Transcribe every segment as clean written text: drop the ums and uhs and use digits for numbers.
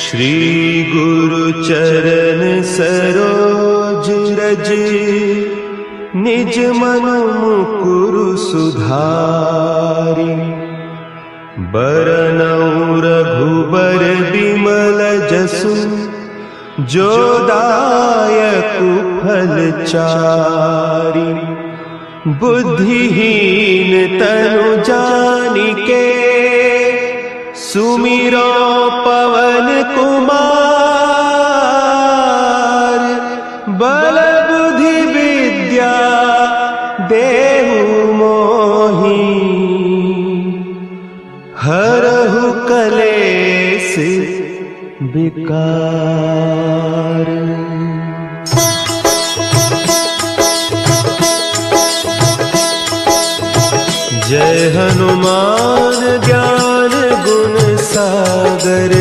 श्री गुरु चरण सरोज रज, निज मन मुकुरु सुधारि। बरनउँ रघुबर बिमल जसु, जो दायकु फल चारि। बुद्धिहीन तनु जानिके, सुमिरो पवन कुमार। बल बुद्धि विद्या देहु मोहि, हरहु कलेस विकार। जय हनुमान ज्ञान गुण सागर,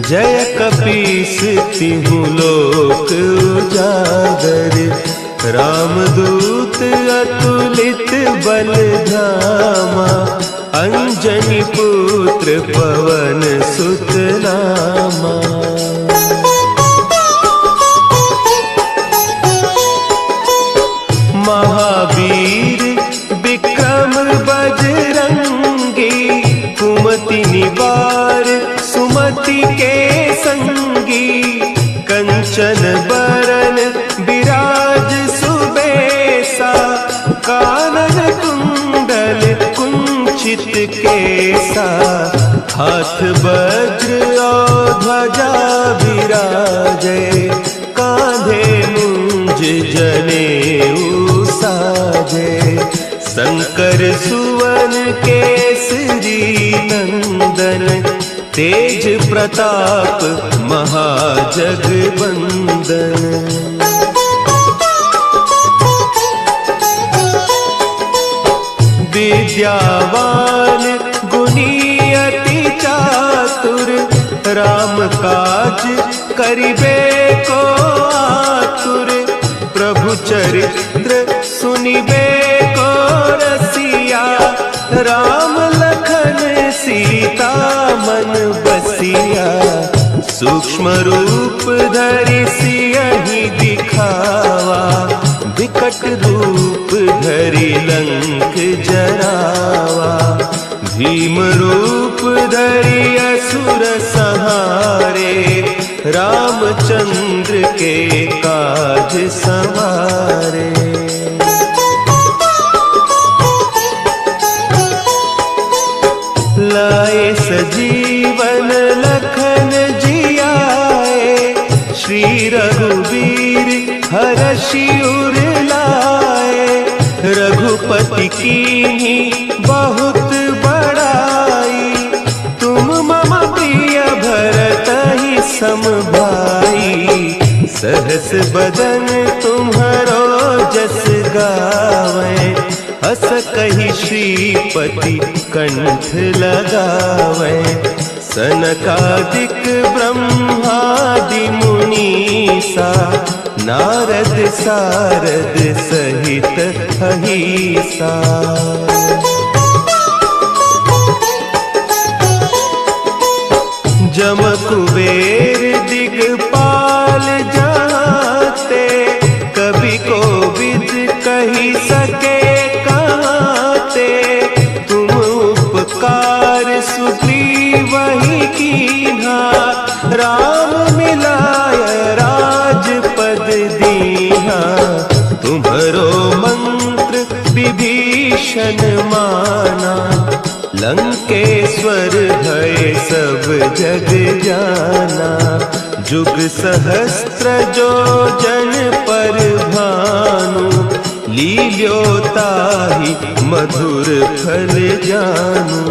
जय कपीस तिहु लोक उजागर। रामदूत अतुलित बल धामा, अंजनी पुत्र पवन सुत नामा। महावीर विक्रम बजरंगी, कुमति निवार सुमति के संगी। कंचन बरन विराज सुबेसा, कानन कुंडल कुंचित केसा। हाथ वज्र और ध्वजा विराजे, कांधे मुंज जनेऊ साजे। शंकर सुवन केसरी नंदन, तेज प्रताप महाजगवंदन। विद्यावान गुणी अति चातुर, राम काज करिबे को आतुर। प्रभु चरित्र सुनिबे को रसिया, राम लखन सीता मन बसिया। सूक्ष्म रूप धरि सियहि दिखावा, विकट रूप धरि लंक जरावा। भीम रूप धरि असुर संहारे, रामचंद्र के काज संवारे। लाए सजीवन लखन जियाए, श्री रघुवीर हरषि उर लाए। रघुपति कीन्ही बहुत बड़ाई, तुम मम प्रिय भरतहि सम भाई। सहस बदन तुम्हरो जस गावें, हस कहि श्रीपति कंठ लगावें। सनकादिक ब्रह्मादि मुनीसा, नारद सारद सहित अहीसा। जम कुबेर दिगपाल जाते, कवि कोविद कहि सके कहते। तुम उपकार सुग्रीवहि कीन्हा, राम मिलाय राजपद दीन्हा। तुम्हरो मंत्र विभीषण माना, लंकेश्वर भय सब जग जाना। जुग सहस्त्र जो जन पर भानु, लील्योताहि मधुर फल जानू।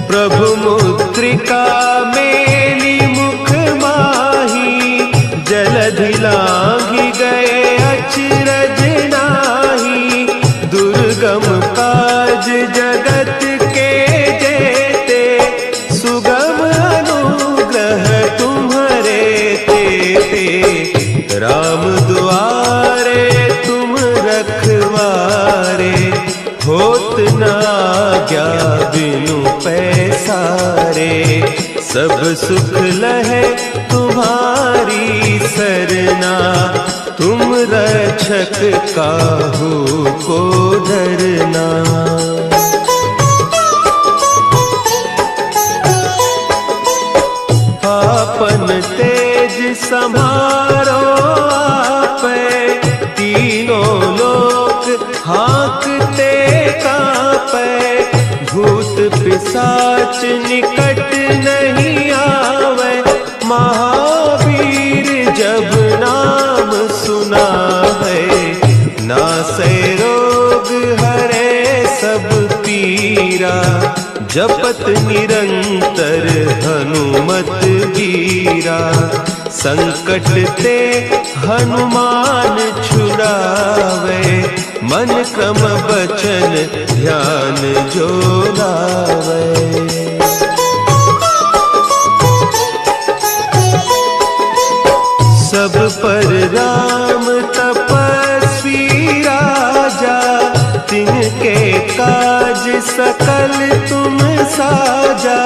प्रभु मुद्रिका मेली मुख माही, जलधि लांघि गए अचरज नाही। दुर्गम काज जगत के जेते, सुगम अनुग्रह तुम्हरे तेते। राम दुआरे तुम रखवारे, होत न आज्ञा बिनु पैसारे। सब सुख लहे तुम्हारी सरना, तुम रक्षक काहू को डरना। आपन तेज सम्हारो आपै, तीनों लोक हाँकते कांपै। भूत पिशाच निकट नहीं आवे, महावीर जब नाम सुना है। नासै रोग हरे सब पीरा, जपत निरंतर हनुमत वीरा। संकट ते हनुमान छुड़ावे, मन क्रम बचन ध्यान जो लावे। सब पर राम तपस्वी राजा, तिनके काज सकल तुम साजा।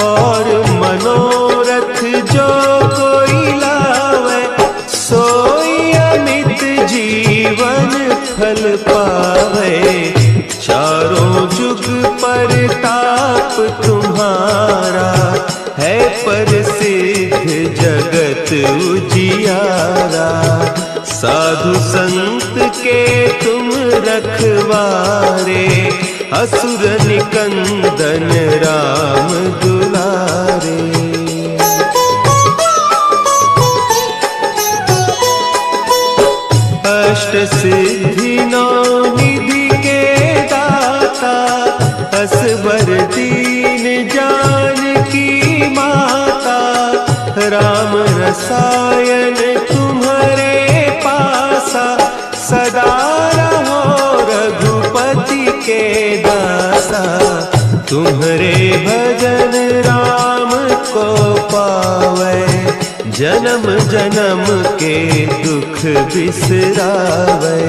और मनोरथ जो कोई लावे, सोई अमित जीवन फल पावे। चारों जुग परताप तुम्हारा, है प्रसिद्ध जगत उजियारा। साधु संत के तुम रखवारे, असुर निकंदन राम दुलारे। अष्ट सिद्धि नौ निधि के दाता, असवर दीन जानकी माता। राम रसायन तुम्हारे पासा, सदा रहो रघुपति के दासा। तुम्हारे भजन राम को पावे, जन्म जन्म के दुख बिसरावे।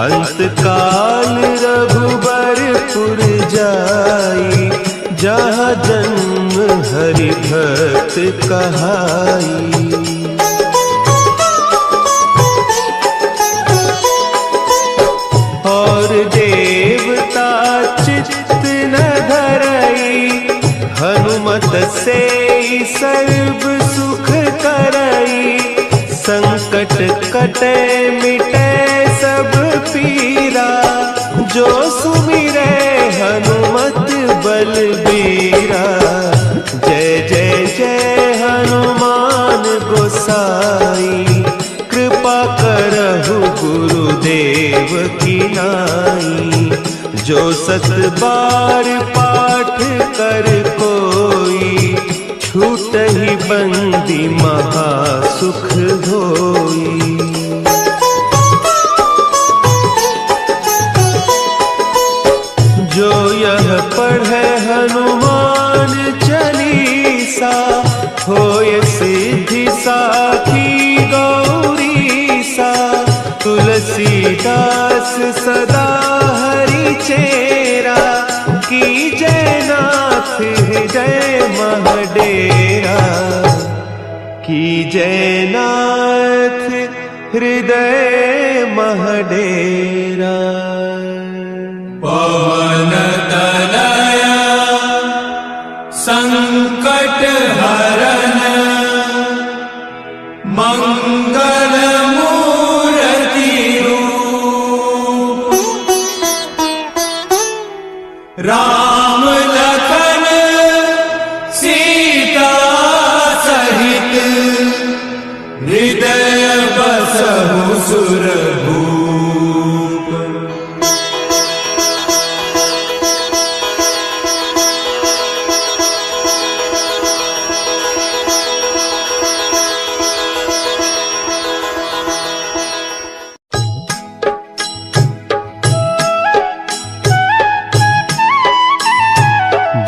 अंत काल रघुबरपुर जाई, जहाँ जन्म हरि भक्त कहाई। और देवता चित्त न धरई, हनुमत से सर्व सुख करई। संकट कटे मिटे सब पीरा, जो सुमिरे हनुमत बलबीरा। जय जय जय हनुमान गोसाई, कृपा करहु गुरुदेव की नाई। जो सत बार पाठ कर कोई, छूटहि बंदी महासुख होई। जो यह पढ़े हनुमान चालीसा, होय सिद्धि साखी गौरीसा। तुलसीदास सदा हरि चेरा, की जय नाथ हृदय महडेरा। की जय नाथ हृदय महडेरा। पवन तनया संकट हरन, मंगल मूर्ति रूप। राम लखन सीता सहित, हृदय बसहु सुरभूप।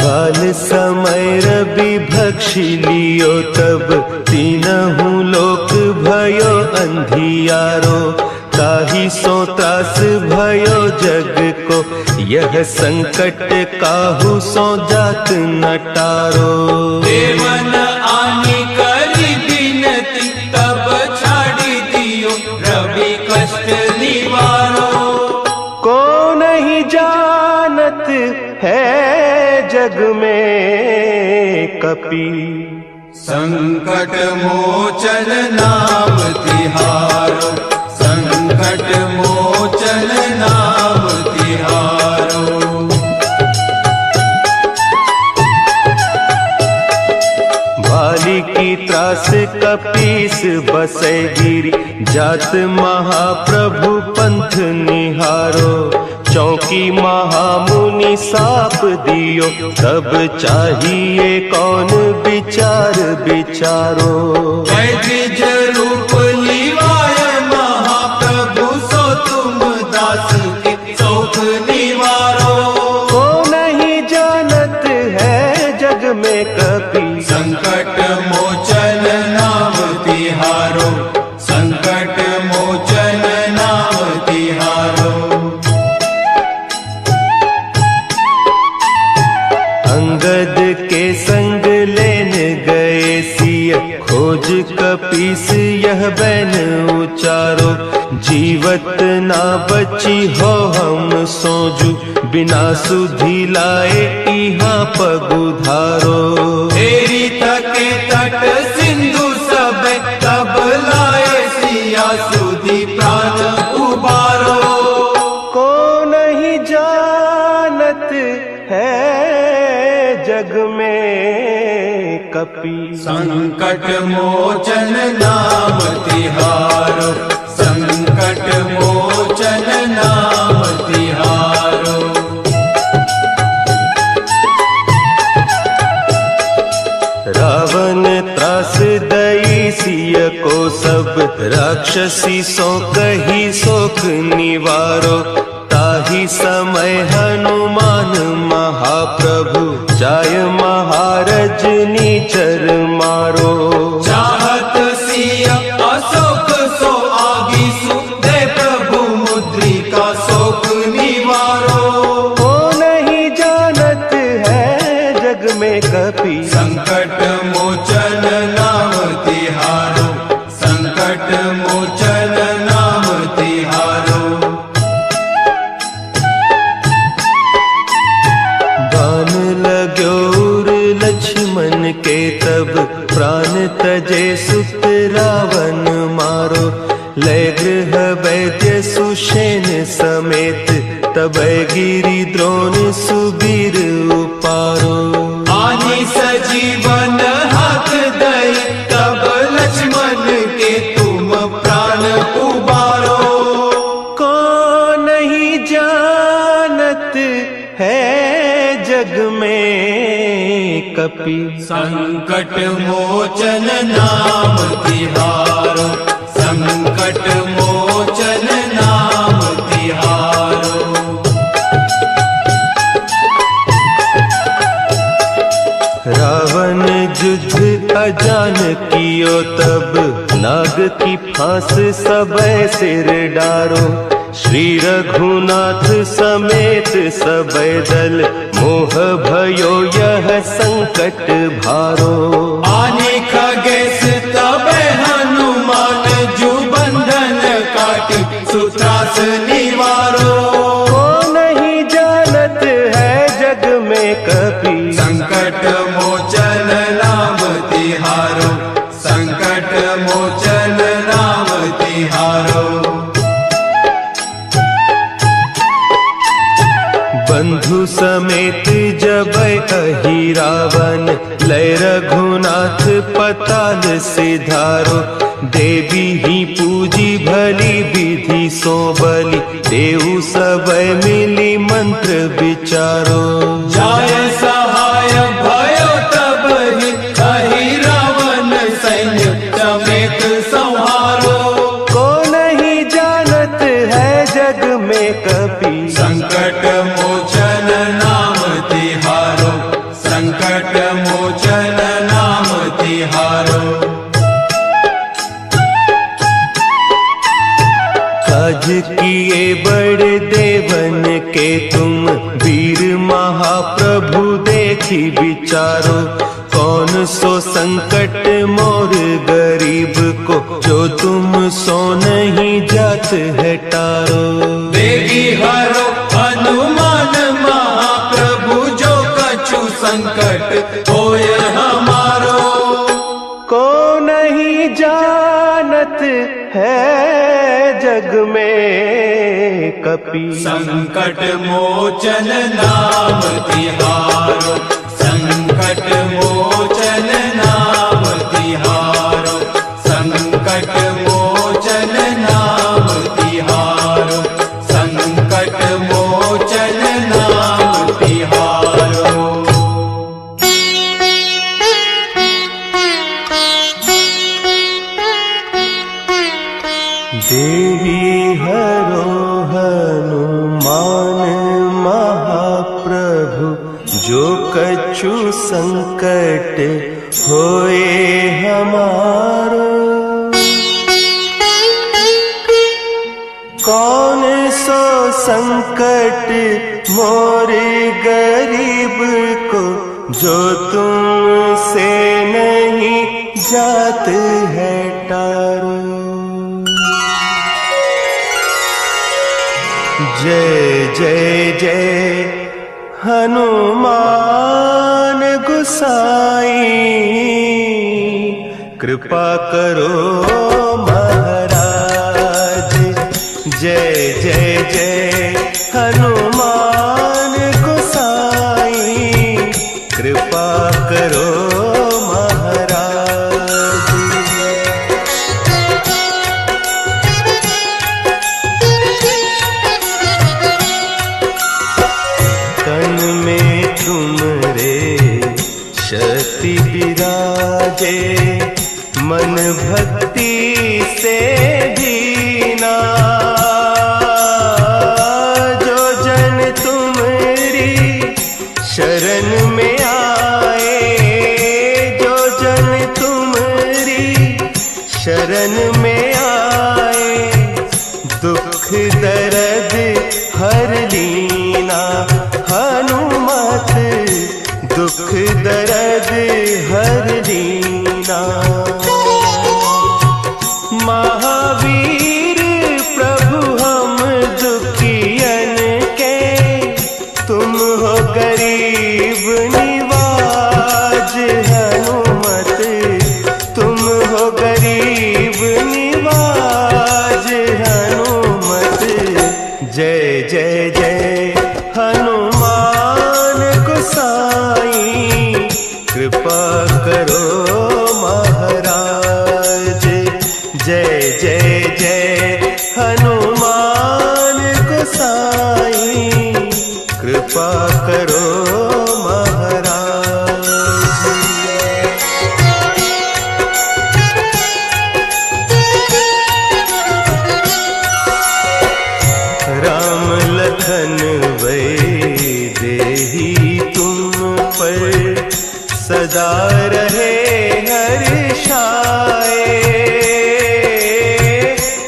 बाल समय रवि भक्षी लियो, तब तीनहु लोक भयो अंधियारो। ताहि सो त्रास भयो जग को, यह संकट काहू सो जात न टारो। देवन आनी करी बिनती, तब छाड़ी दियो रवि कष्ट निवारो। को नहीं जानत है जग में कपि, संकट मोचन नाम तिहारो, संकट मोचन नाम तिहारो। भाली की त्रास कपीस बसे गिरी, जात महाप्रभु पंथ निहारो। चौकी महामुनि साप दियो, तब चाहिए कौन विचार विचारो। द्विज रूप लिवाय महाप्रभु, सो तुम दास के शोक निवारो। को नहीं जानत है जग में कपि, संकट मोचन नाम तिहारो, संकट मोचन नाम तिहारो। अंगद के संग लेन गए सिय, खोज कपीस यह बैन उचारो। जीवत ना बची हो हम सोजू, बिना सुधि लाए इहाँ पगुधारो। तेरी तके तट सिंधु सब, तब लाए सिया सुधि प्राण उबारो। को नहीं जानत है जग में कपि, संकट मोचन नाम तिहारो, संकट मोचन नाम तिहारो। रावण त्रास दई सिय को, सब राक्षसी सो कही शोक निवारो। ताहि समय हनुमान महाप्रभु, जाय महारज नीचर मारो। चाहत सिया अशोक सो आगीसु, दे प्रभु मुद्रिका शोक निवारो। को नहीं जानत है जग में कपि, संकट मोचन नाम तिहारो, संकट मोचन नाम तिहारो। बान लाग्यो उर लक्ष्मण के, तब प्राण तजे सुत रावण मारो। लय गृह वैद्य सुषेण समेत, तब गिरि द्रोण सुबीर उपारो। आनी सजीवन हाथ दई, तब लक्ष्मण के तुम प्राण उबारो। को नहीं जानत है जग में कपि, संकट मोचन नाम तिहारो, संकट मोचन नाम तिहारो। रावण युद्ध अजान कियो, तब नाग की फांस सबय सिर डारो। श्री रघुनाथ समेत सबय दल, मोह भयो यह संकट भारो। आने खगेश तब हनुमान, जू बंधन काटी सुत्रास निवारो। को नहीं जानत है जग में कपि, संकट मोचन नाम तिहारो, संकट मोचन नाम तिहारो। बंधु समेत जब अहि रावण, लय रघुनाथ पताल सिधारो। देवी ही पूजी भली विधि सो बलि, देहु सबय मिली मंत्र विचारो। जाय सहाय भयो तब ही, अहि रावण सैन्य समेत संहारो। को नहीं जानत है जग में कपि, संकट मोचन नाम तिहारो, संकट मोचन नाम तिहारो। तुम वीर महाप्रभु देखी विचारो, कौन सो संकट मोर गरीब को, जो तुम सो नहीं जात है टारो। देगी हरो हनुमान महाप्रभु, जो कछु संकट होय हमारो। को नहीं जानत है जग में कपि, संकट मोचन नाम तिहारो, संकट मोचन नाम तिहारो, संकट मोचन नाम तिहारो, संकट मोचन नाम तिहारो। देवी हरो हनुमान महाप्रभु, जो कछु संकट होए हमारो। कौन सो संकट मोर गरीब को, जो तुमसे नहीं जात है टारो। जय जय जय हनुमान गोसाई, कृपा करो महाराज। जय जय जय हनुमान गोसाई, कृपा करो शक्ति विराजे, मन भक्ति से दीना। जो जन तुमरी शरण में आए, जो जन तुमरी शरण में आए, दुख दर्द हर लीना। हनुमत दुख दर्द हर लीना। महावीर प्रभु हम दुखियन के, तुम हो गरीब निवाज। हनुमत तुम हो गरीब निवाज। हनुमत जय जय जय हनुमान गोसाई, कृपा करो महाराज। जय जय जय हनुमान गोसाई, कृपा करो महाराज। राम लखन वैदेही तुम पर सदा रहे हर्षाए।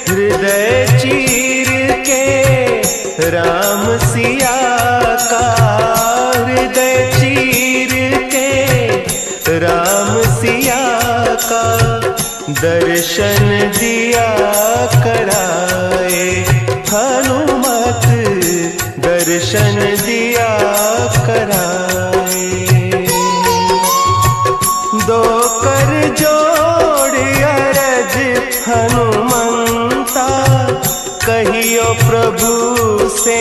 हृदय चीर के राम सिया का, हृदय चीर के राम सिया का, दर्शन दिया कराए। हनुमत दर्शन दिया कराए। दो कर जोड़ अरज हनुमंता, कहियो प्रभु से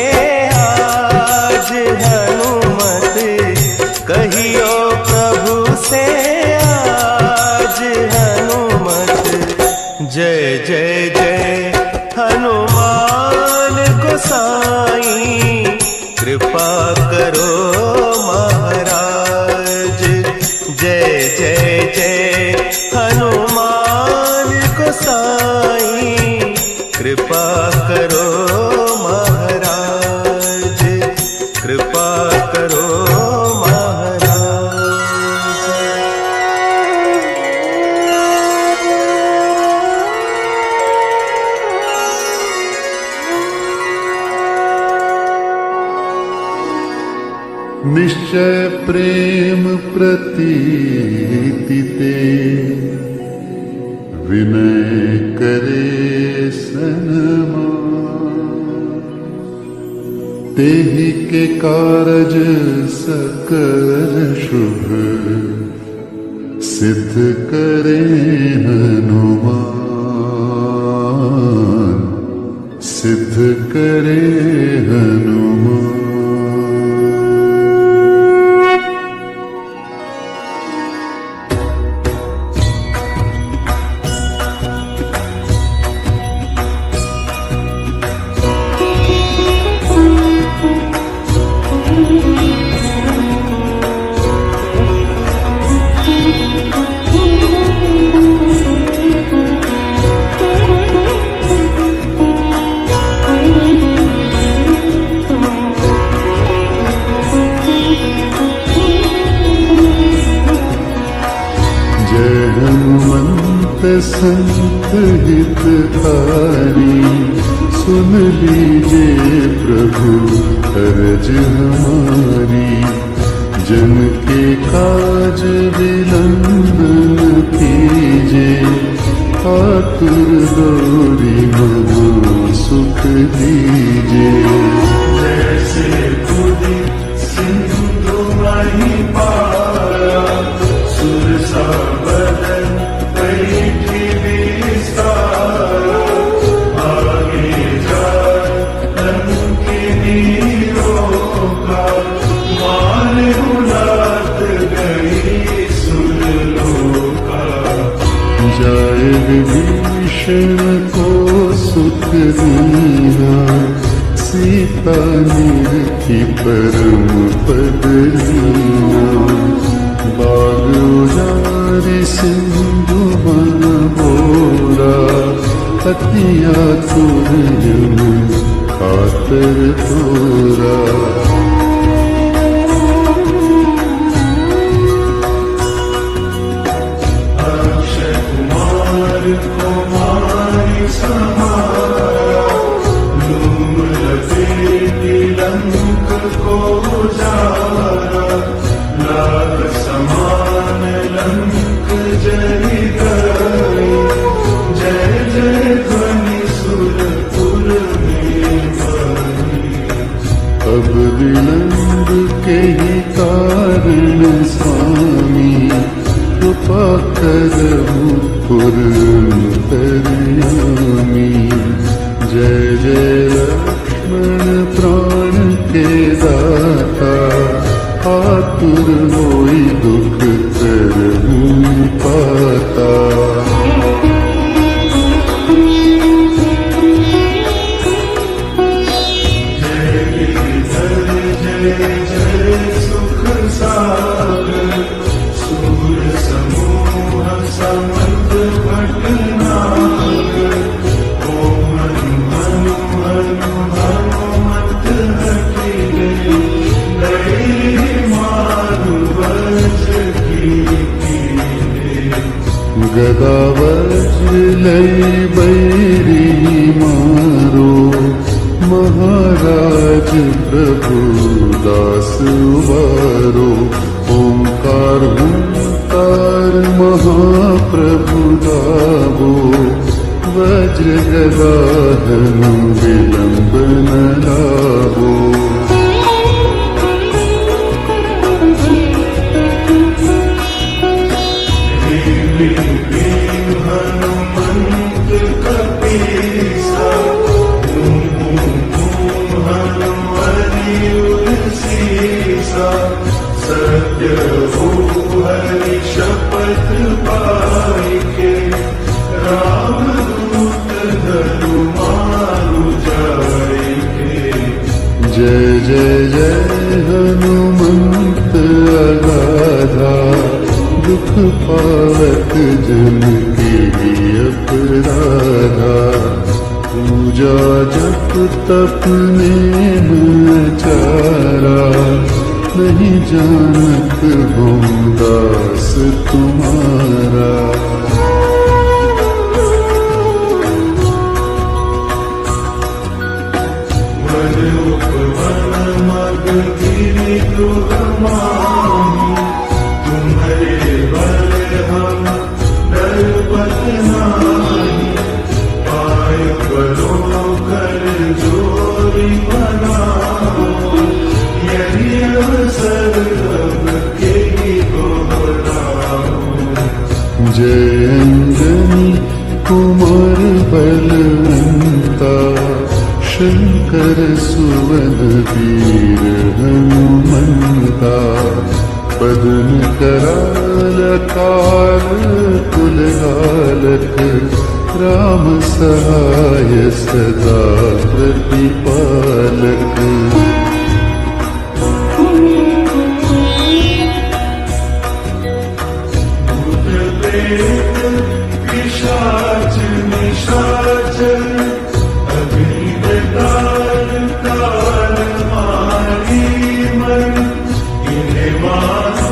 आज। हनुमत कहियो प्रभु से आज। हनुमत जय जय जय हनुमान गोसाई, कृपा करो महाराज। जय जय जय हनुमान गोसाई, कृपा करो महाराज। कृपा करो महाराज। निश्चय प्रेम प्रतीति ते विनय करे सनमान। तेहि के कारज सकल शुभ सिद्ध करे हनुमान, सिद्ध करे हनुमान। संत हितकारी सुन लीजिए प्रभु अर्ज हमारी। जन के काज विलंब न कीजिए, आतुर दौरी मनो सुख दीजिए। जैसे खुदी सिंधु माही पारा, सुरसा बदन बैठी विस्तारा। आगे जा लंकिनी रोका, मान उलात गई सुरलोका। जाए विभीषण को सुख दीना, सीता निरखी परम पद लीना। बाग उजारि सिंधु बन बोरा, अति आतुर जन खातर तोरा। अक्षय कुमार कुमारी समारा, लूम लपेटी लंक को जारा। लाल समान लंक जरी गई, जय जय ध्वनि सुरपुर में बनी। अब विलंब के ही कारण स्वामी, कृपा करहु पुर अंतर्यामी। जय जय लक्ष्मण प्राण के दाता, आतुर होई दुख करहु पाता। जय गिरिधर जय जय सुख सागर, सूर समूह समर्थ भटनागर। ओम हनु हनु हनुमत हठिले, गदा वज्र लई बैरी मारो। महाराज प्रभु दास उबारो। ओंकार हुंकार महाप्रभु गावो, वज्र गदा हनु विलंब न लावो। हनुमंत कपीसा, सीसा। सत्य हो हरि शपथ पाई के, राम दूत धरु मारु जाई के। जय जय जय हनुमंत अगाधा, दुख पावत जन के अपराधा। पूजा जप तप नेम चारा, नहीं जानत हो दास तुम्हारा। वन उपवन मग गिरि दुख माही, तुम्हारे बल हम डरपत नाही, पाय करो कर जोरी बनाओ, यही अवसर अब के ही दोहराओ। जय अंजनी कुमार बलवंता, शंकर सुवन वीर हनुमंता, पदन कराल काल कुलहालक, राम सहाय सदा प्रतिपालक। भूत प्रेत पिशाच निशाचर, अग्नि बेताल काल मारी मन, इन्हें मानो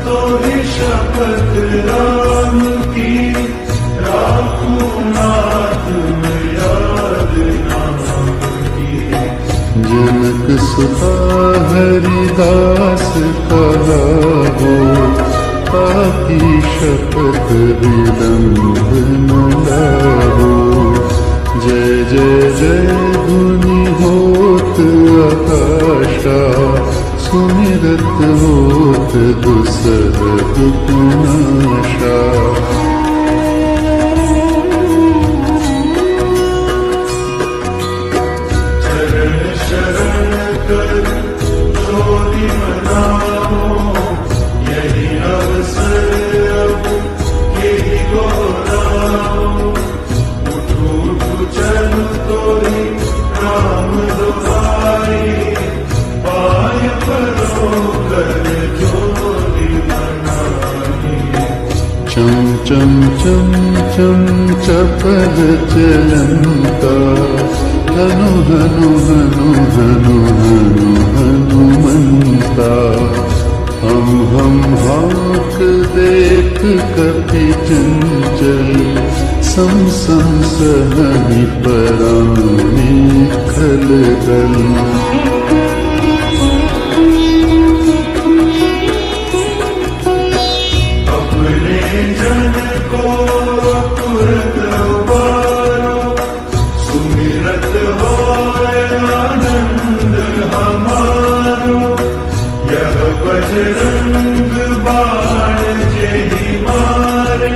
तो ही शपथ राम की, राखूं नाथ में याद नाम की। जनक सुता हरिदास कहा हो, पापी शपथ विलंब न लाहो। जय जय जय धुनि होत आकाशा, सुमिरत होत दुसह दुखनाशा। चरण शरण कर जोरी मनाओ, यही अवसर अब के ही दोहराओ। उठो उठो चल तोरी राम दुआरी, पाय परो कर जोरी मनाई। चम चम चम चम चपल चलंता, हनु हनु हनु हनु हनु हनुमंता। हम हाक देख कपि चंचल, सम सम सहनि परानी खलदल। अपने जन को तुरत उबारो, सुमिरत होय आनंद हमारो। यह बजरंग बाण जेहि मारे,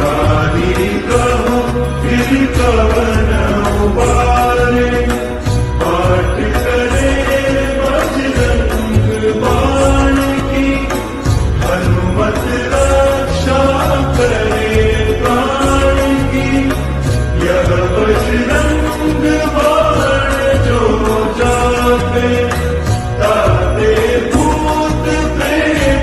काली कहो फिर कवन उबारे। पाठ करे बजरंग बाण की, हनुमत रक्षा करे प्राण की। यह बजरंग बाण जो जापे, ताते भूत प्रेत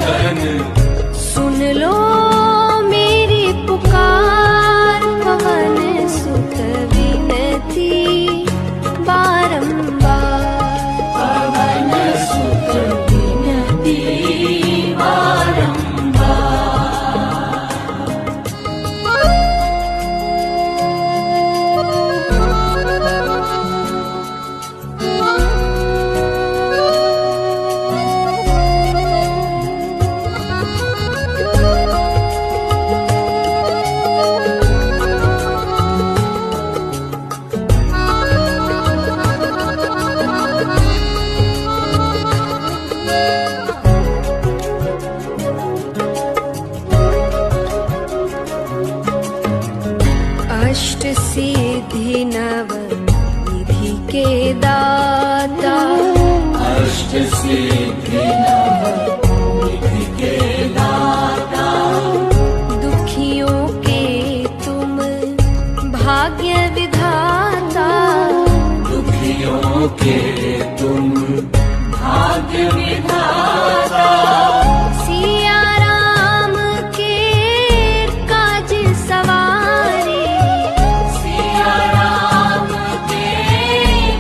नंदन सुन लो मेरी पुकार, पवन सुत विनती बारंबार। पवन सुत विनती अष्ट सिद्धि नव निधि के दाता, अष्ट सिद्धि नव निधि के दाता दुखियों के तुम भाग्य विधाता। दुखियों के तुम भाग्य विधाता सिया राम के काज सवारे, सिया राम के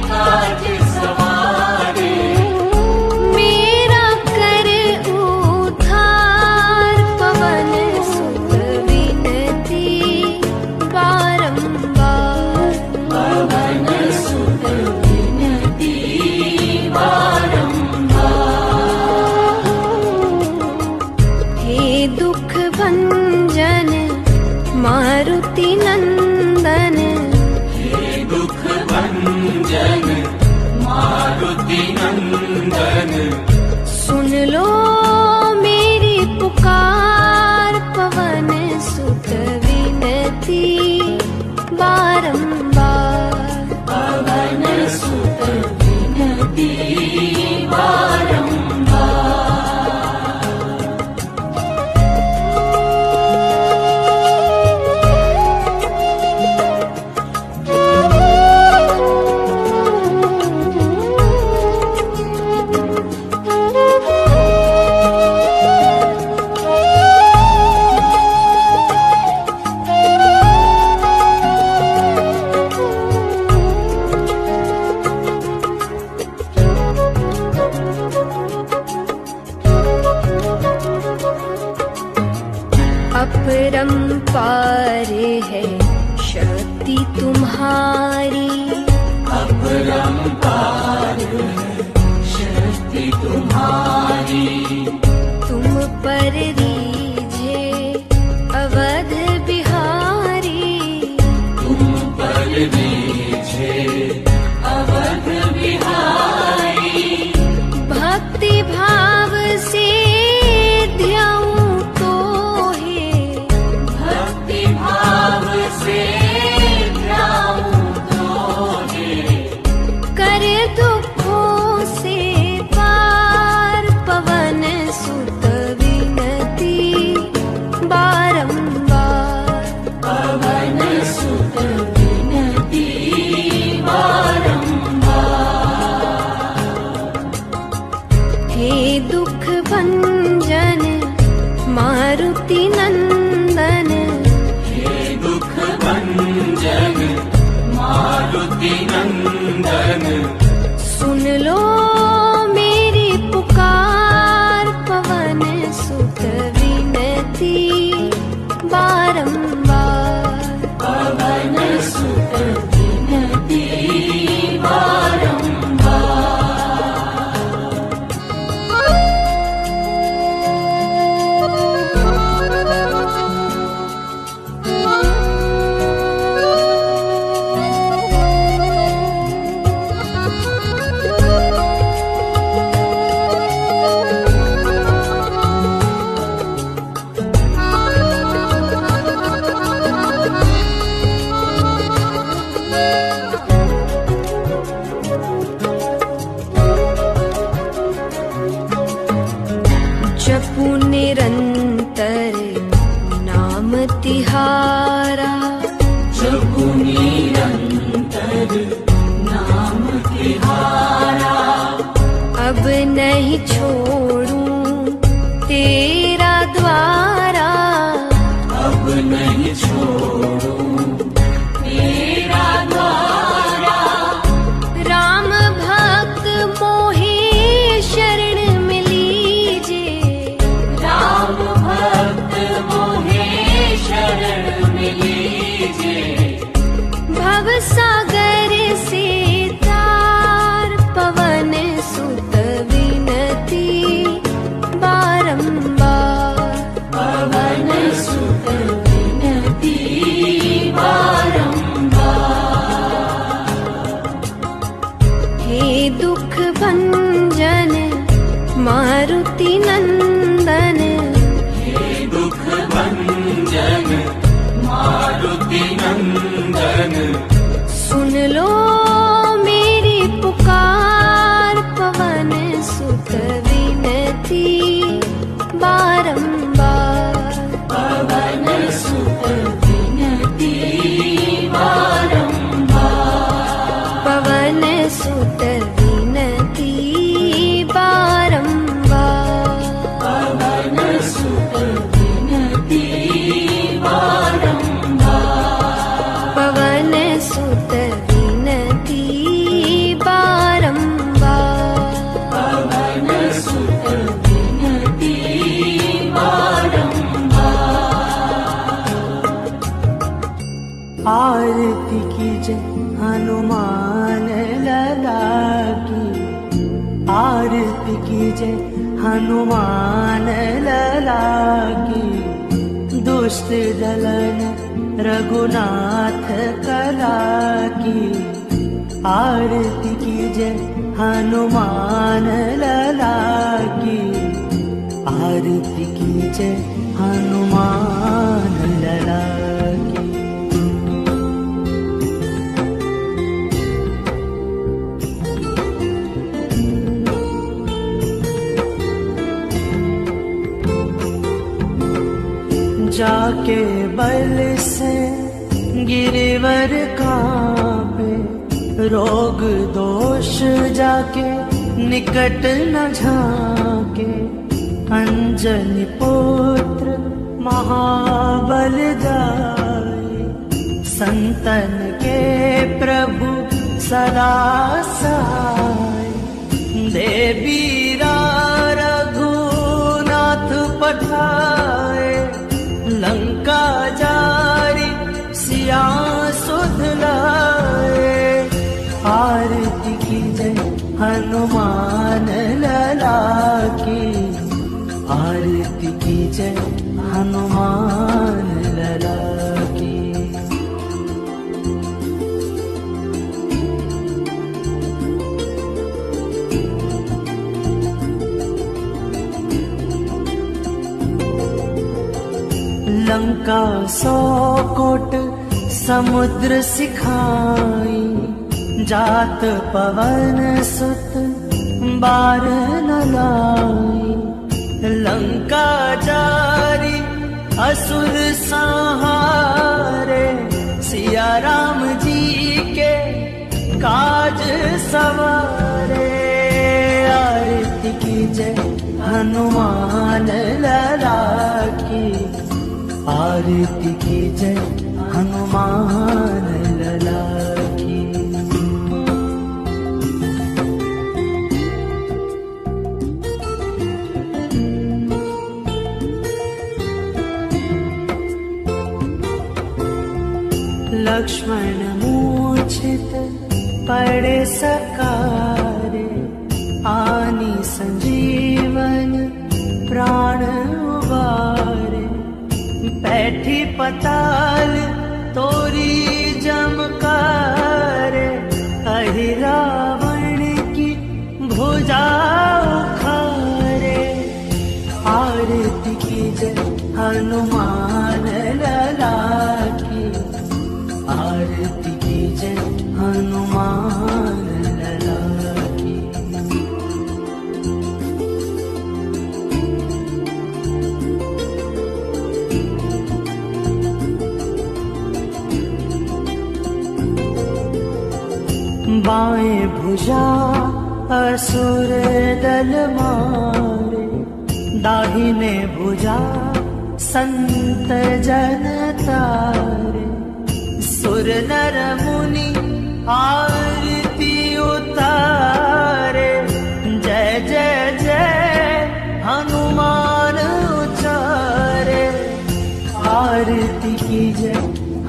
काज सवारे मेरा कर उद्धार, पवन सुत विनती बारंबार। पवन सुत विनती हे दुख भंजन मारुति नंदन, हे दुख भंजन मारुति नंदन सुन लो मेरी पुकार, पवन सुत विनती बारंबार। पवन सुत विनती अपरंपार है शक्ति तुम्हारी, अपरंपार है शक्ति तुम्हारी तुम पर रीझे अवध बिहारी। तुम पर रीझे अवध बिहारी भक्ति भाव से ध्याऊं तो है, भक्ति भाव से ध्याऊं तोहे कर दुखों से पार, पवन सुत विनती बारंबार। पवन सुत विनती हे दुख भंजन मारुति नंदन, हे दुख भंजन मारुति नंदन सुन लो मेरी पुकार, पवन सुत विनती बारंबार। पवन सुत विनती हनुमान लला की, आरती कीजय हनुमान लला की। दुष्ट दलन रघुनाथ कला की, आरती कीजय हनुमान लला की, आरती कीजय हनुमान लला की। जाके बल से गिरिवर कांपे, रोग दोष जाके निकट न झाके। अंजनी पुत्र महाबल दाई, संतन के प्रभु सदा सहाय। देवीरा रघुनाथ पठाए, लंका जारी सिया सुध लाए। आरती कीजय हनुमान लला की, आरती कीजय हनुमान लला की। लंका 100 कोट समुद्र सिखाई, जात पवन सुत बार न लाई। लंका जारी असुर संहारे, सिया राम जी के काज सवारे। आरती कीजय हनुमान लला की, आरती कीजय हनुमान लला की। लक्ष्मण मूर्छित पड़े सकारे, आनी संजीवन प्राण उबारे। बैठी पताल तोरी जमकारे, अहि रावण की भुजा उखारे। आरती कीजय हनुमान लला की, आरती कीजय हनुमान लला की। बाएं भुजा असुर दल मारे, दाहिने भुजा संत जन तारे। सुर नर मुनि आरती उतारे, जय जय जय हनुमान उचारे। आरती कीजय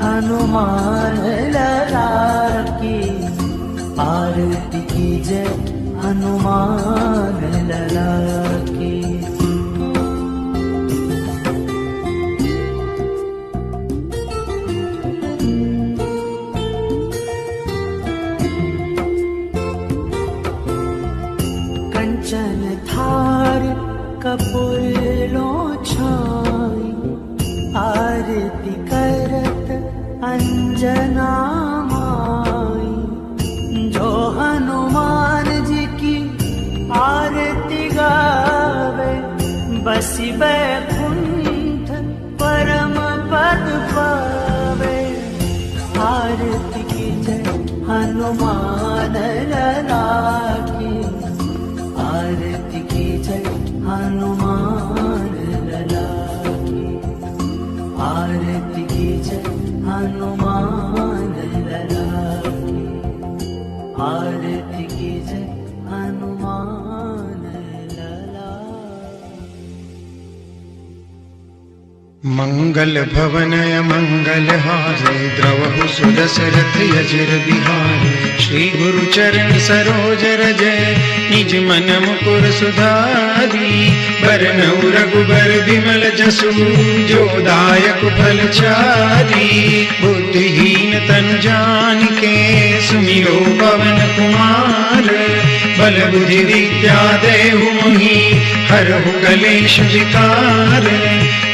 हनुमान लला की, आरती कीजय हनुमान लला की। कंचन थार कपूर लो छाई, आरती करत अंजना माई। जो हनुमान जी की आरती गावे, बसी बैकुंठ परम पद पावे। आरती कीजय हनुमान लला की, आरती कीजय हनुमान लला की, आरती कीजय हनुमान लला की, आरती कीजय हनुमान। मंगल भवनय मंगल हारे द्रवहु सुदशरथ यजिर बिहारे श्री गुरु चरण सरोज रजय निज मन मुकुर सुधारी बरनउ रघुबर बिमल जसु जो दायक फल चारी बुद्धिहीन तनु जानिके सुमिरो पवन कुमार बल बुद्धि विद्या देहु मोहि हरहु कलेश विकार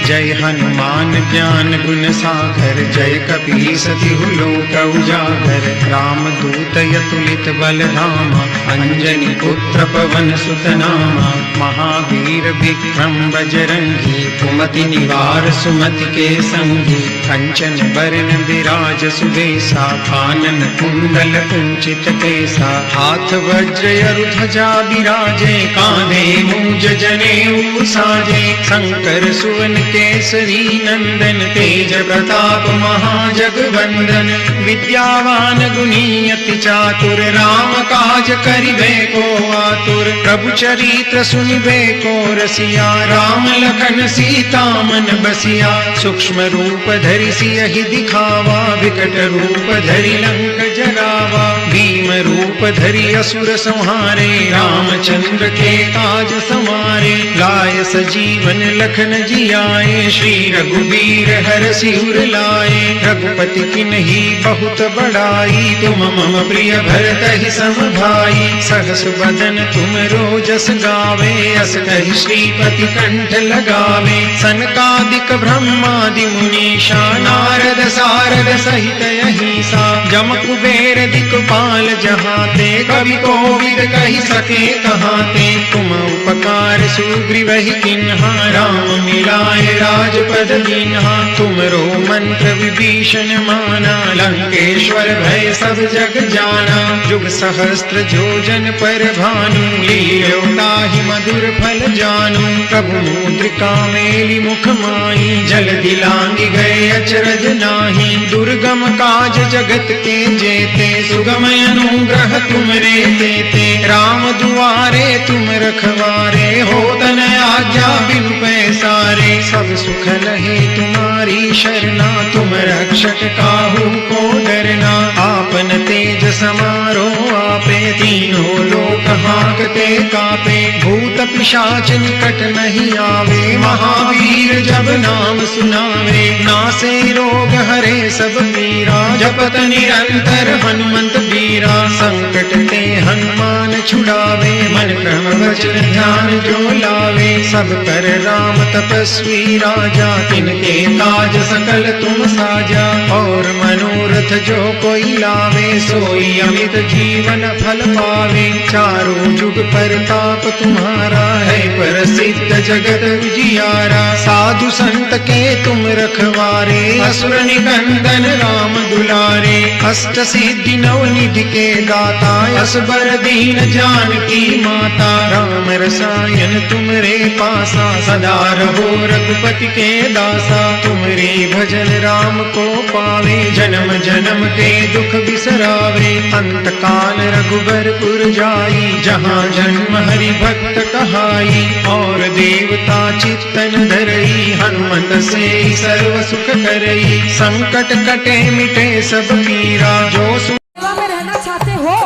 जय हनुमान ज्ञान गुण सागर जय कपीस तिहु लोक उजागर रामदूत अतुलित बल धामा अंजनी पुत्र पवन सुत नामा महावीर विक्रम बजरंगी कुमति निवार सुमति के संगी कंचन बरन विराज सुबेसा कानन कुंडल कुंचित केसा हाथ वज्र अरु ध्वजा बिराजे कांधे मूंज जनेऊ साजे शंकर सुवन केसरी नंदन तेज प्रताप महाजगवंदन विद्यावान गुणी अति चातुर राम काज करिबे को आतुर प्रभु चरित्र सुनिबे को रसिया राम लखन सीता मन बसिया सूक्ष्म रूप धरि सियहि दिखावा विकट रूप धरि लंक जरावा भीम रूप धरि असुर संहारे रामचंद्र के काज समारे लाय सजीवन लखन जियाए श्री रघुवीर हरषि उर लाए रघुपति किन्ही बहुत बड़ाई तुम मम प्रिय भरतहि सम भाई सहस बदन तुम रोजस गावे अस कहि श्रीपति कंठ लगावे सनकादिक ब्रह्मादि मुनीषा नारद सारद सहित अहिसा जम कुबेर दिक्पाल जहाते कवि कोविद कहि सके कहाते तुम उपकार सुग्रीवहि किन्हा राम मिलाए राजपद दीन्हा तुमरो मंत्र विभीषण माना लंकेश्वर भय सब जग जाना जुग सहस्त्र जोजन पर भानु लील्यो ताहि मधुर फल जानु प्रभु मुद्रिका मेलि मुख माई जल दिलांगी गए अचरज नाही दुर्गम काज जगत के जेते सुगम अनुग्रह तुमरे तेते राम दुआरे तुम रखवारे हो तन आज्ञा बिनु पैसारे सब सुख लहे तुम्हारी शरणा तुम रक्षक काहू को डरना आपन तेज समारो आपे तीनों लोक हांकते कापे भूत पिशाच निकट नहीं आवे महावीर जब नाम सुनावे नासे रोग हरे सब पीरा जपत निरंतर हनुमंत बीरा संकट ते हनुमान छुड़ावे मन क्रम वचन ध्यान जो लावे सब कर राम तपस्वी राजा तिनके काज सकल तुम साजा और मनोरथ जो कोई लावे सोई अमित जीवन फल पावे चारों जुग परताप तुम्हारा है प्रसिद्ध जगत उजियारा साधु संत के तुम रखवारे असुर निकंदन राम दुलारे अष्ट सिद्धि नव निधि के दाता असबर दीन जानकी माता राम रसायन तुमरे पासा सदा रहो रघुपति के दासा तुमरे भजन राम को पावे जन्म जन्म के दुख बिसरावे अंत काल रघुबरपुर जाई जहाँ जन्म हरि भक्त कहाई और देवता चित्तन धरई हनुमत से सर्व सुख करई संकट कटे मिटे सब पीरा जो सेवा में रहना चाहते हो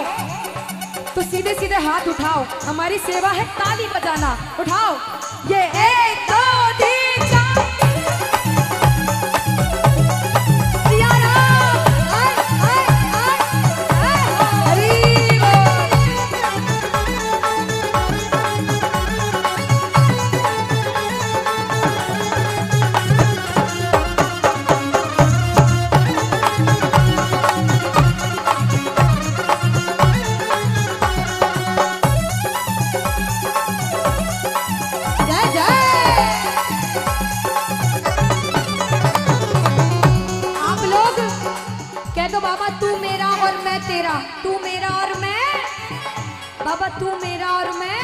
तो सीधे सीधे हाथ उठाओ हमारी सेवा है ताली बजाना उठाओ ये 1 2 3 4 तू मेरा और मैं बाबा तू मेरा और मैं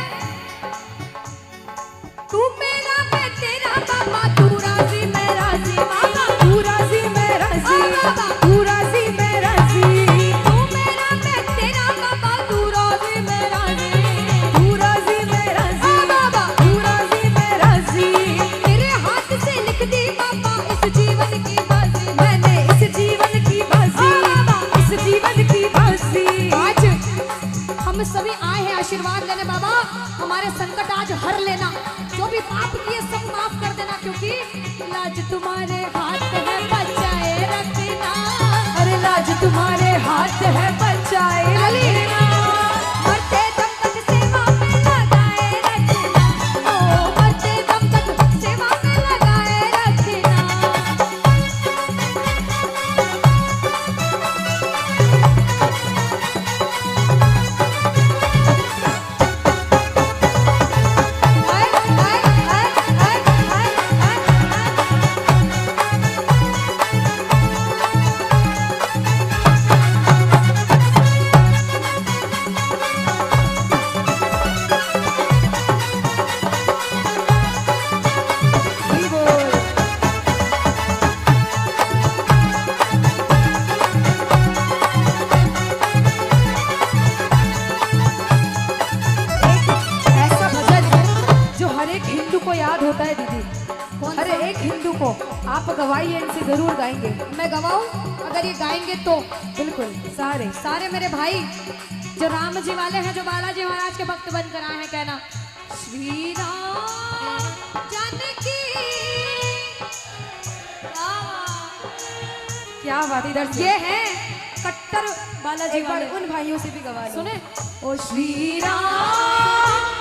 तू मेरा मैं तेरा बाबा तू राजी मैं राजी बाबा तू राजी मैं राजी बाबा तू राजी मैं राजी तू मेरा मैं तेरा बाबा तू राजी मैं राजी तू राजी मैं राजी बाबा तू राजी मैं राजी तेरे हाथ से लिख दी बाबा लाज तुम्हारे हाथ है बचाए रखना, अरे लाज तुम्हारे हाथ है बचाए रखना, मरते दम तक सेवा में लगाए रखना, ओ मरते दम तक सेवा में लगाए रखना। ऐसा भजन है जो हर एक हिंदू को याद होता है दीदी, हर एक हिंदू को। आप गवाइए, इनसे जरूर गाएंगे। मैं गवाऊं? अगर ये गाएंगे तो बिल्कुल सारे सारे मेरे भाई जो राम जी वाले हैं, जो बालाजी महाराज के भक्त बनकर आए हैं, कहना श्री राम जानकी। क्या बात, इधर ये है कट्टर बालाजी वाले, उन भाइयों से भी गवा लो। सुने ओ श्री राम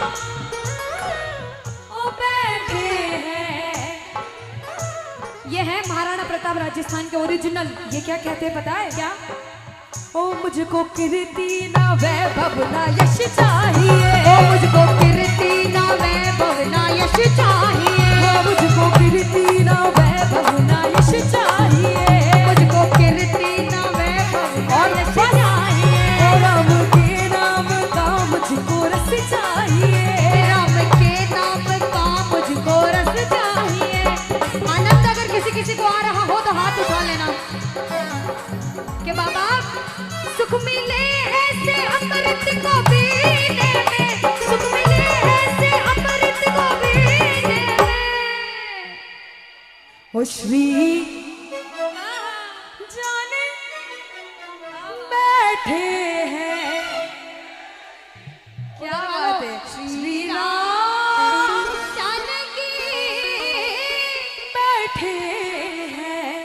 ओ बैठे हैं, ये है महाराणा प्रताप राजस्थान के ओरिजिनल। ये क्या कहते हैं पता है क्या? ओ मुझको कीर्ति ना वैभव ना यश चाहिए, ओ मुझको कीर्ति ना वैभव ना यश चाहिए, ओ मुझको कीर्ति ना वैभव ना यश चाहिए, मुझको कीर्ति ना वैभव और यश चाहिए, ओ राम के नाम का मुझको रस चाहिए, राम के नाम का मुझको रस चाहिए। आनंद अगर किसी को आ रहा हो तो हाथ उठा लेना कि बाबा सुख मिले ऐसे अमृत को पीने में, सुख मिले ऐसे अमृत को पीने में, ओ श्री जाने बैठे हैं। क्या बात है, श्री राम जानकी बैठे हैं।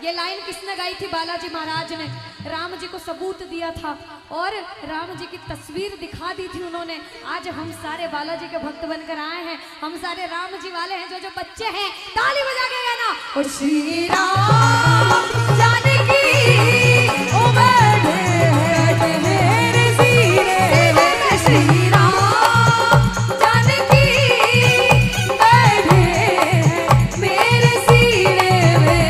ये लाइन किसने गाई थी? बालाजी महाराज ने राम जी को सबूत दिया था और राम जी की तस्वीर दिखा दी थी उन्होंने। आज हम सारे बालाजी के भक्त बनकर आए हैं, हम सारे राम जी वाले हैं। जो बच्चे हैं ताली बजा के गाना, ओ श्री राम जानकी ओ बैठे हैं मेरे सीने में, श्री राम जानकी बैठे हैं मेरे सीने में।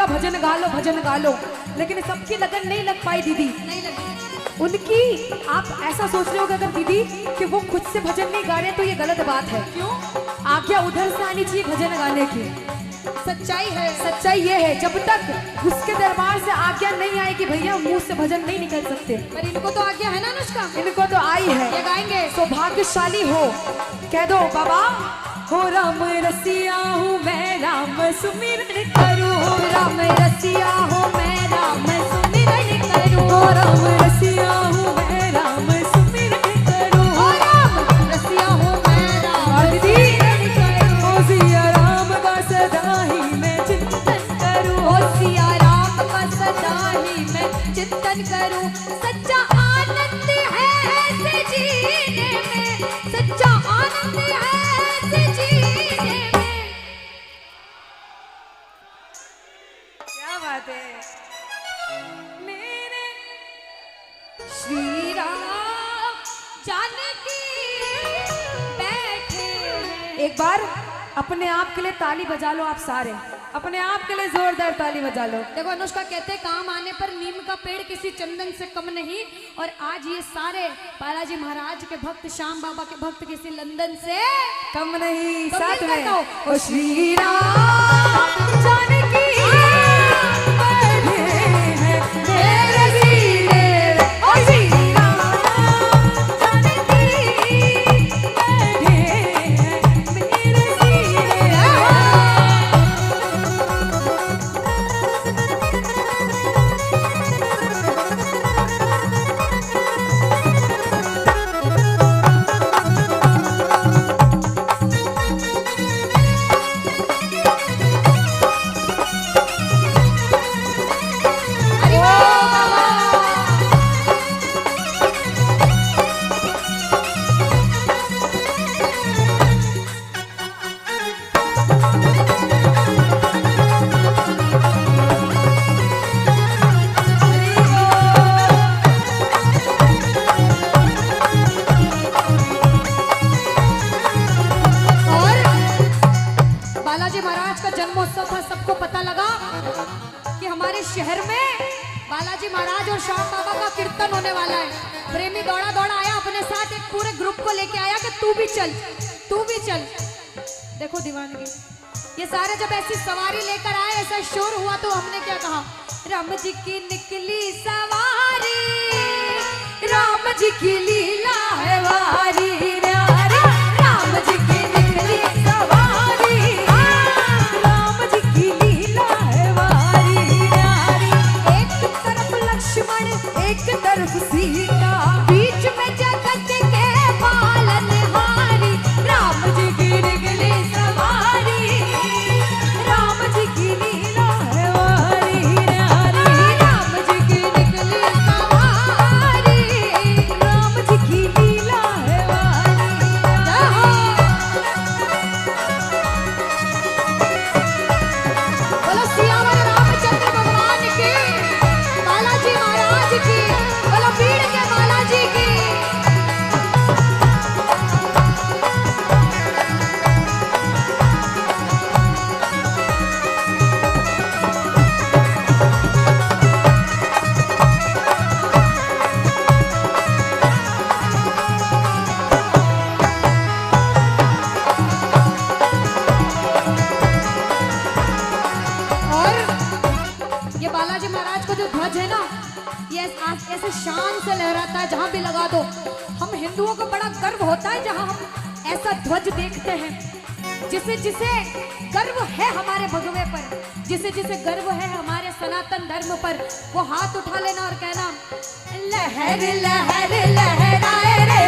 भजन गा लो, भजन गा लो, लेकिन सबकी लगन नहीं लग पाई दीदी, नहीं लगी उनकी। आप ऐसा सोच रहे हो अगर दीदी कि वो खुद से भजन नहीं गा रहे तो ये गलत बात है। क्यों? आज्ञा उधर से आनी चाहिए भजन गाने की। सच्चाई है, सच्चाई ये है जब तक उसके दरबार से आज्ञा नहीं आएगी भैया मुंह से भजन नहीं निकल सकते। पर इनको तो आज्ञा है ना अनुष्का, इनको तो आई है, ये गाएंगे। सौभाग्यशाली हो, कह दो बाबा हो राम रसिया हूँ मैं राम सुमिरन करूँ, राम रसिया हूँ मैं राम सुमिरन करूँ, राम रसिया हूँ मैं राम सुमिरन करूँ, राम रसिया हूँ मैं राम सुमिरन करूँ, सिया राम का सदा ही मैं चिंतन करूँ, सिया राम का सदा ही मैं चिंतन करूँ। सच्चा आनंद है ऐसे जीने में, सच्चा आनंद है ऐसे जीने में। क्या बात है मेरे श्री राम जानकी बैठे हैं। एक बार अपने आप के लिए ताली बजा लो आप सारे। अपने आप के लिए जोरदार ताली बजा लो। देखो अनुष्का कहते हैं काम आने पर नीम का पेड़ किसी चंदन से कम नहीं, और आज ये सारे बालाजी महाराज के भक्त, श्याम बाबा के भक्त किसी लंदन से कम नहीं। तो साथ मिलकर में गाओ। ओ श्री राम जानकी बैठे हैं मेरे सीने। ओ श्री राम जानकी बैठे हैं मेरे सीने। बालाजी महाराज का जन्मोत्सव था, सबको पता लगा कि हमारे शहर में बालाजी महाराज और श्याम बाबा का कीर्तन होने वाला है। प्रेमी दौड़ा दौड़ा आया, अपने साथ एक पूरे ग्रुप को लेके आया कि तू भी चल, तू भी चल। देखो दीवानगी, ये सारे जब ऐसी सवारी लेकर आए, ऐसा शोर हुआ, तो हमने क्या कहा, राम जी की निकली सवारी, राम जी की लीला है वारी, राम जी की निकली सवारी, राम जी की लीला है वारी। एक तरफ लक्ष्मण, एक तरफ सीता, बीच में जगत के पालनहारी, राम जी की निकली सवारी, राम जी की लीला है वारी, राम जी की निकली सवारी, राम जी की लीला है वारी। बोलो सियावर रामचंद्र भगवान की, बालाजी महाराज की, बोलो बीड़ के बालाजी की। और ये बालाजी महाराज का जो ध्वज है ना, ये ऐसे शान से लहराता है, जहां भी लगा दो। हम हिंदुओं को बड़ा गर्व होता है जहां हम ऐसा ध्वज देखते हैं। जिसे जिसे गर्व है हमारे भगवे पर, जिसे जिसे गर्व है हमारे सनातन धर्म पर, वो हाथ उठा लेना और कहना, लहर लहर लहराए रे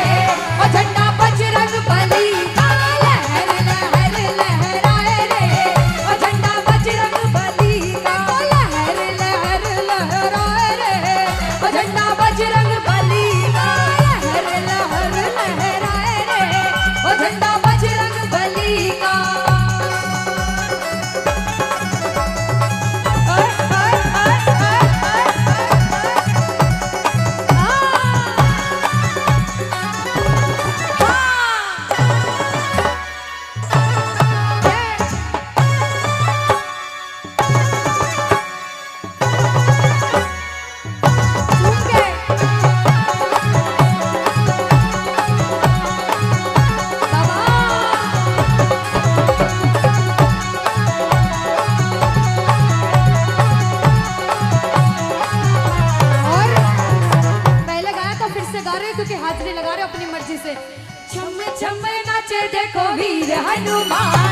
ओ झंडा बजरंग बली का, लहर लहर लहराए रे ओ झंडा बजरंग बली का, लहर लहर लहराए रे ओ झंडा बजरंग बली का, लहर लहर लहराए रे ओ झंडा बजरंग बली का। क्योंकि हाजिरी लगा रहे हो अपनी मर्जी से। छम छम नाचे देखो वीर हनुमान,